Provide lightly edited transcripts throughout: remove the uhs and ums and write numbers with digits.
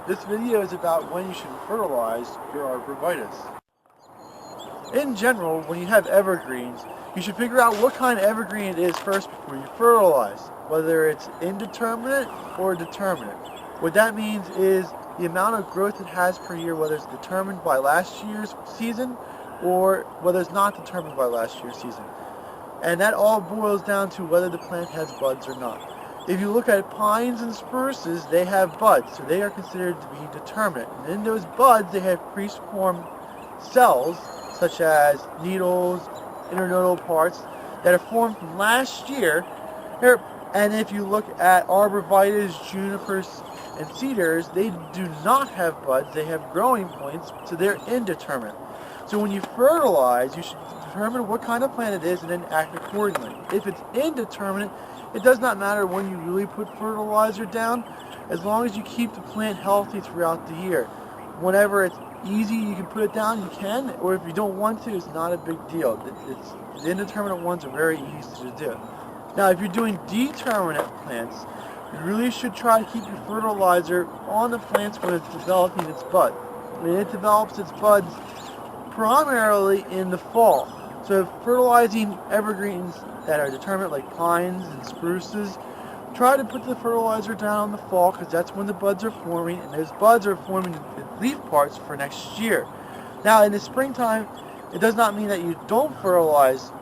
This video is about when you should fertilize your arborvitae. In general, when you have evergreens, you should figure out what kind of evergreen it is first before you fertilize, whether it's indeterminate or determinate. What that means is the amount of growth it has per year, whether it's determined by last year's season or whether it's not determined by last year's season. And that all boils down to whether the plant has buds or not. If you look at pines and spruces, they have buds, so they are considered to be determinate. And in those buds, they have preformed cells, such as needles, internodal parts, that are formed from last year. And if you look at arborvitaes, junipers, and cedars, they do not have buds, they have growing points, so they're indeterminate. So when you fertilize, you should determine what kind of plant it is and then act accordingly. If it's indeterminate, it does not matter when you really put fertilizer down, as long as you keep the plant healthy throughout the year. Whenever it's easy, you can put it down, you can, or if you don't want to, it's not a big deal. The indeterminate ones are very easy to do. Now, if you're doing determinate plants, you really should try to keep your fertilizer on the plants when it's developing its bud. When it develops its buds primarily in the fall. So fertilizing evergreens that are determinate, like pines and spruces, try to put the fertilizer down in the fall, because that's when the buds are forming, and those buds are forming the leaf parts for next year. Now in the springtime, it does not mean that you don't fertilize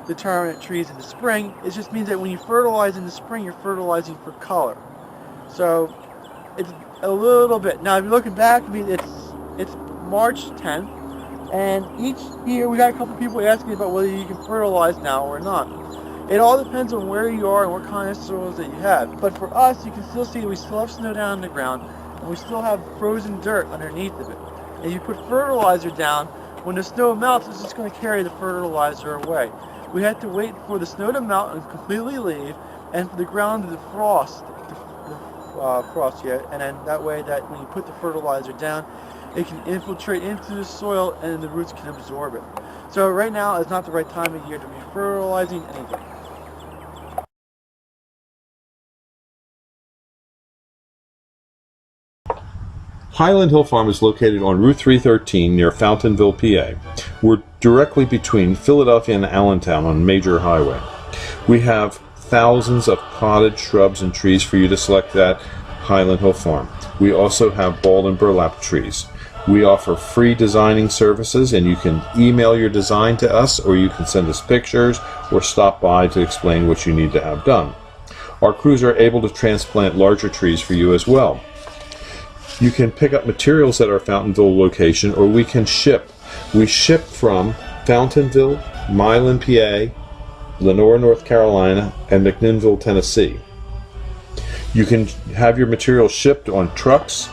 determinate trees in the spring. It just means that when you fertilize in the spring, you're fertilizing for color. So it's a little bit. Now if you're looking back, I mean, it's March 10th, and each year we got a couple people asking about whether you can fertilize now or not. It all depends on where you are and what kind of soils that you have. But for us, you can still see we still have snow down on the ground, and we still have frozen dirt underneath of it. And you put fertilizer down, when the snow melts, it's just going to carry the fertilizer away. We have to wait for the snow to melt and completely leave, and for the ground to defrost, and then that way that when you put the fertilizer down, it can infiltrate into the soil and the roots can absorb it. So right now is not the right time of year to be fertilizing anything. Highland Hill Farm is located on Route 313 near Fountainville, PA. We're directly between Philadelphia and Allentown on a major highway. We have thousands of potted shrubs and trees for you to select at Highland Hill Farm. We also have bald and burlap trees. We offer free designing services, and you can email your design to us, or you can send us pictures or stop by to explain what you need to have done. Our crews are able to transplant larger trees for you as well. You can pick up materials at our Fountainville location, or we can ship. We ship from Fountainville, Milan, PA, Lenore, North Carolina, and McMinnville, Tennessee. You can have your materials shipped on trucks,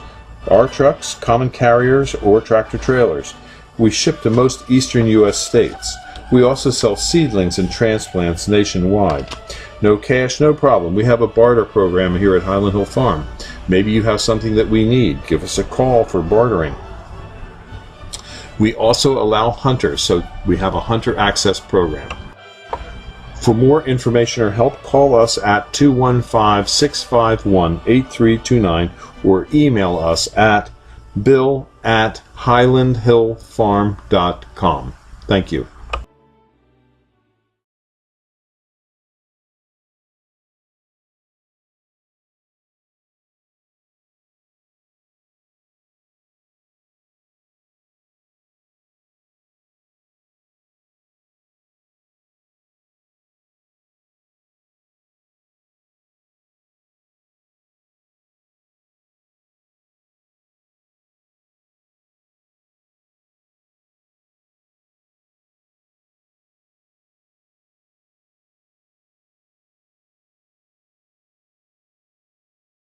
our trucks, common carriers, or tractor trailers. We ship to most eastern U.S. states. We also sell seedlings and transplants nationwide. No cash, no problem. We have a barter program here at Highland Hill Farm. Maybe you have something that we need. Give us a call for bartering. We also allow hunters, so we have a hunter access program. For more information or help, call us at 215-651-8329 or email us at bill@highlandhillfarm.com. Thank you.